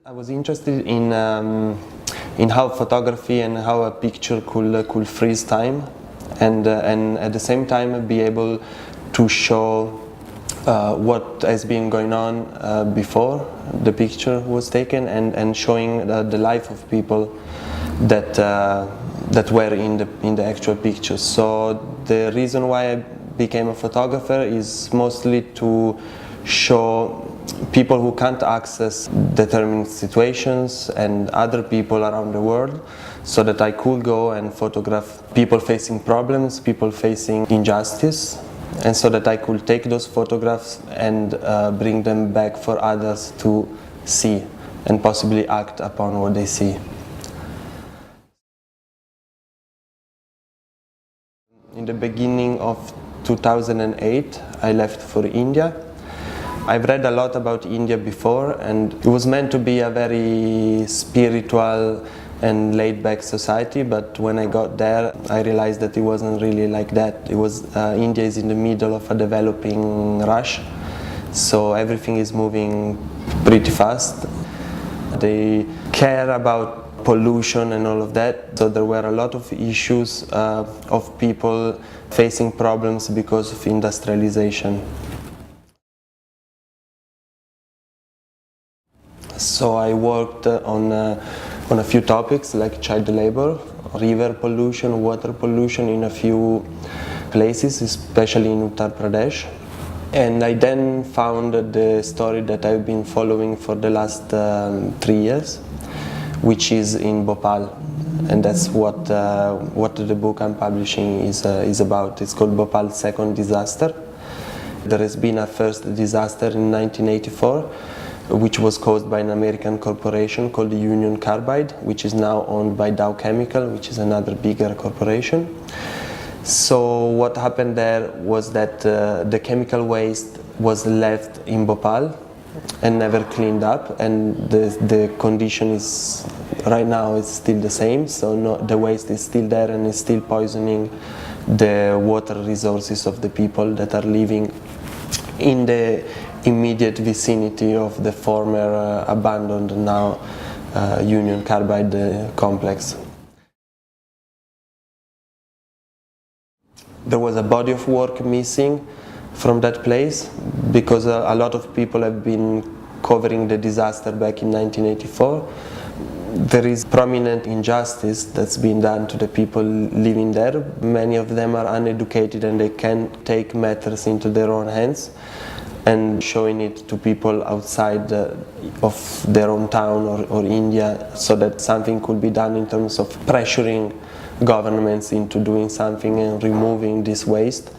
I was interested in how photography and how a picture could freeze time, and at the same time be able to show what has been going on before the picture was taken, and showing the life of people that were in the actual picture. So the reason why I became a photographer is mostly to show people who can't access determined situations and other people around the world, so that I could go and photograph people facing problems, people facing injustice, and so that I could take those photographs and bring them back for others to see and possibly act upon what they see. In the beginning of 2008, I left for India. I've read a lot about India before, and it was meant to be a very spiritual and laid-back society, but when I got there I realized that it wasn't really like that. India is in the middle of a developing rush, so everything is moving pretty fast. They care about pollution and all of that, so there were a lot of issues of people facing problems because of industrialization. So I worked on a few topics like child labor, river pollution, water pollution in a few places, especially in Uttar Pradesh. And I then found the story that I've been following for the last 3 years, which is in Bhopal. And that's what the book I'm publishing is about. It's called Bhopal's Second Disaster. There has been a first disaster in 1984, which was caused by an American corporation called Union Carbide, which is now owned by Dow Chemical, which is another bigger corporation. So what happened there was that the chemical waste was left in Bhopal and never cleaned up, and the condition is right now is still the same. So the waste is still there and is still poisoning the water resources of the people that are living in the immediate vicinity of the former abandoned now Union Carbide complex. There was a body of work missing from that place because a lot of people have been covering the disaster back in 1984. There is prominent injustice that's been done to the people living there. Many of them are uneducated and they can't take matters into their own hands, and showing it to people outside of their own town or India, so that something could be done in terms of pressuring governments into doing something and removing this waste,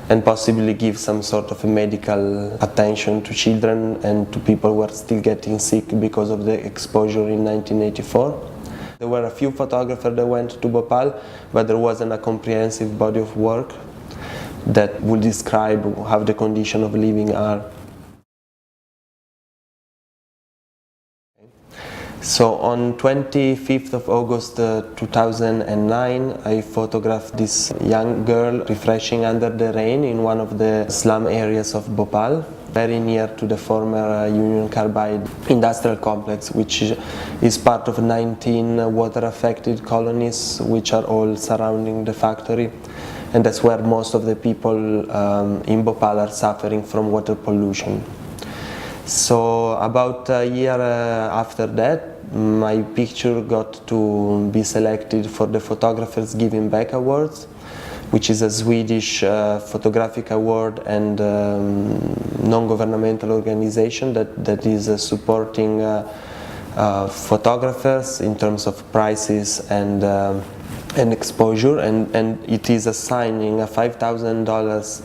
and possibly give some sort of medical attention to children and to people who are still getting sick because of the exposure in 1984. There were a few photographers that went to Bhopal, but there wasn't a comprehensive body of work that would describe how the condition of living are. So on 25th of August 2009, I photographed this young girl refreshing under the rain in one of the slum areas of Bhopal, very near to the former Union Carbide industrial complex, which is part of 19 water-affected colonies which are all surrounding the factory. And that's where most of the people in Bhopal are suffering from water pollution. So about a year after that, my picture got to be selected for the Photographers Giving Back Awards, which is a Swedish photographic award and non-governmental organization that is supporting photographers in terms of prices and exposure, and it is assigning a $5,000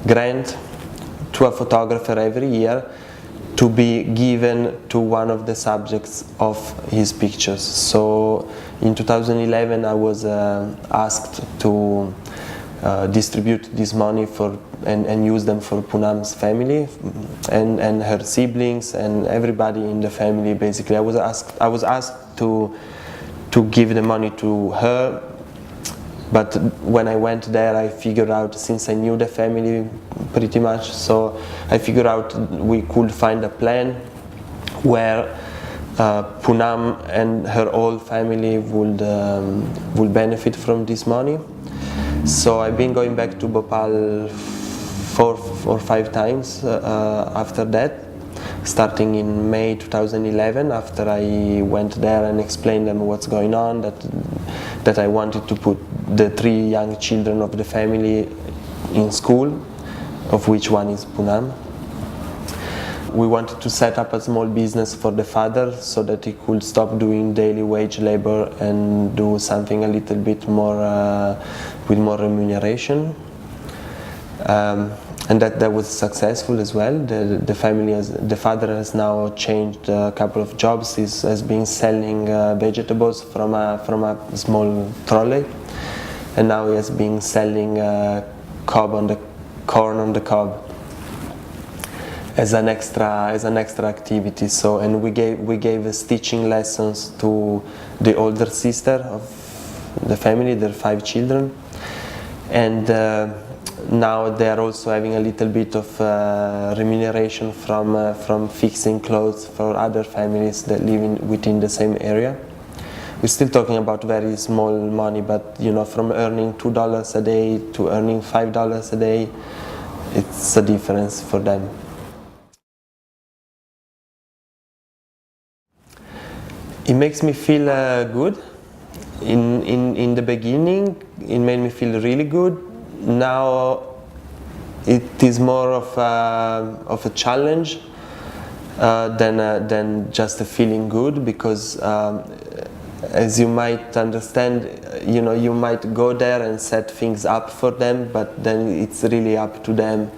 grant to a photographer every year to be given to one of the subjects of his pictures. So in 2011 I was asked to distribute this money and use them for Poonam's family and her siblings and everybody in the family. Basically, I was asked to give the money to her, but when I went there I figured out, since I knew the family pretty much, so I figured out we could find a plan where Poonam and her whole family would benefit from this money. So I've been going back to Bhopal 4 or 5 times after that, starting in May 2011, after I went there and explained them what's going on, that I wanted to put the 3 young children of the family in school, of which one is Poonam. We wanted to set up a small business for the father so that he could stop doing daily wage labor and do something a little bit more with more remuneration. And that was successful as well. The father has now changed a couple of jobs. He has been selling vegetables from a small trolley, and now he has been selling corn on the cob as an extra activity. So, and we gave stitching lessons to the older sister of the family, their 5 children, and now they are also having a little bit of remuneration from fixing clothes for other families that live within the same area. We're still talking about very small money, but from earning $2 a day to earning $5 a day, it's a difference for them. It makes me feel good. In the beginning, it made me feel really good. Now it is more of a challenge than just a feeling good, because as you might understand, you might go there and set things up for them, but then it's really up to them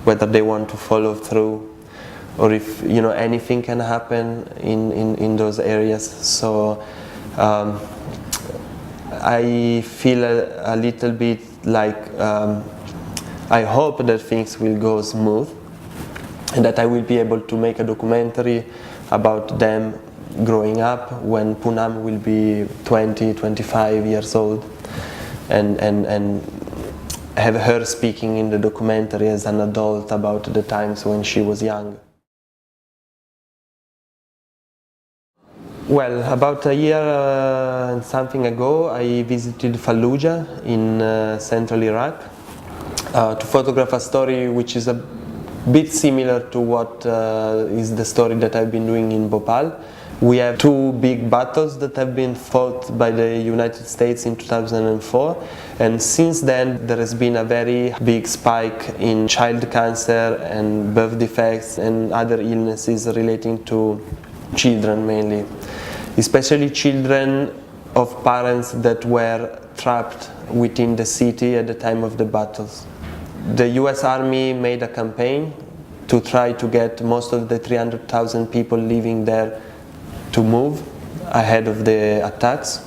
whether they want to follow through, or if anything can happen in those areas. So I feel a little bit like I hope that things will go smooth and that I will be able to make a documentary about them growing up when Poonam will be 20, 25 years old, and have her speaking in the documentary as an adult about the times when she was young. Well, about a year and something ago, I visited Fallujah in central Iraq to photograph a story which is a bit similar to what is the story that I've been doing in Bhopal. We have 2 big battles that have been fought by the United States in 2004, and since then there has been a very big spike in child cancer and birth defects and other illnesses relating to children mainly, especially children of parents that were trapped within the city at the time of the battles. The US Army made a campaign to try to get most of the 300,000 people living there to move ahead of the attacks.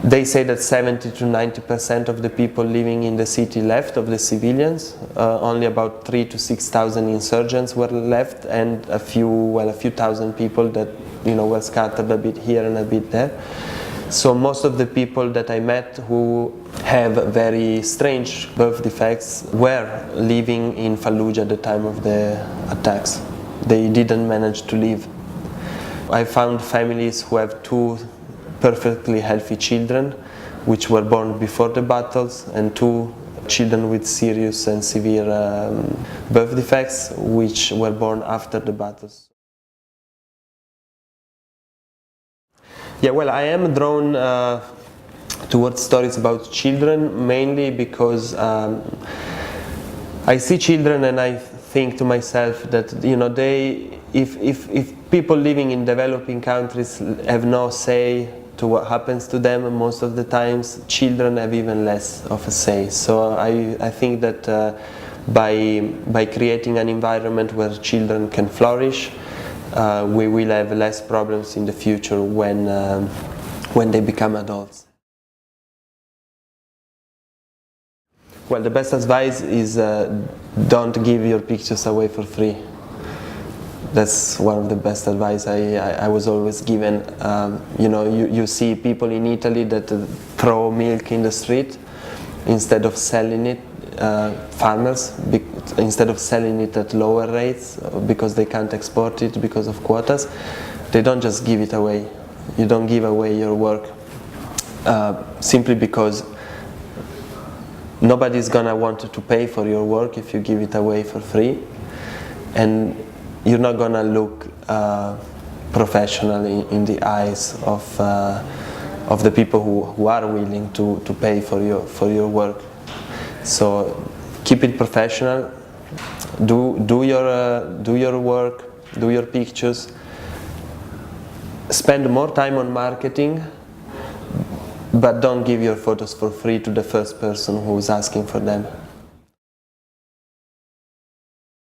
They say that 70 to 90% of the people living in the city left, of the civilians. Only about 3,000 to 6,000 insurgents were left, and a few thousand people that were scattered a bit here and a bit there. So most of the people that I met who have very strange birth defects were living in Fallujah at the time of the attacks. They didn't manage to leave. I found families who have 2 perfectly healthy children, which were born before the battles, and 2 children with serious and severe birth defects, which were born after the battles. Yeah, well, I am drawn towards stories about children, mainly because I see children and I think to myself that if people living in developing countries have no say to what happens to them, most of the times children have even less of a say. So I think that by creating an environment where children can flourish, we will have less problems in the future when they become adults. Well, the best advice is don't give your pictures away for free. That's one of the best advice I was always given. You see people in Italy that throw milk in the street instead of selling it. farmers, instead of selling it at lower rates because they can't export it because of quotas, they don't just give it away. You don't give away your work simply because nobody's gonna want to pay for your work if you give it away for free, and you're not gonna look professional in the eyes of the people who are willing to pay for your work. So keep it professional. Do your work. Do your pictures. Spend more time on marketing, but don't give your photos for free to the first person who's asking for them.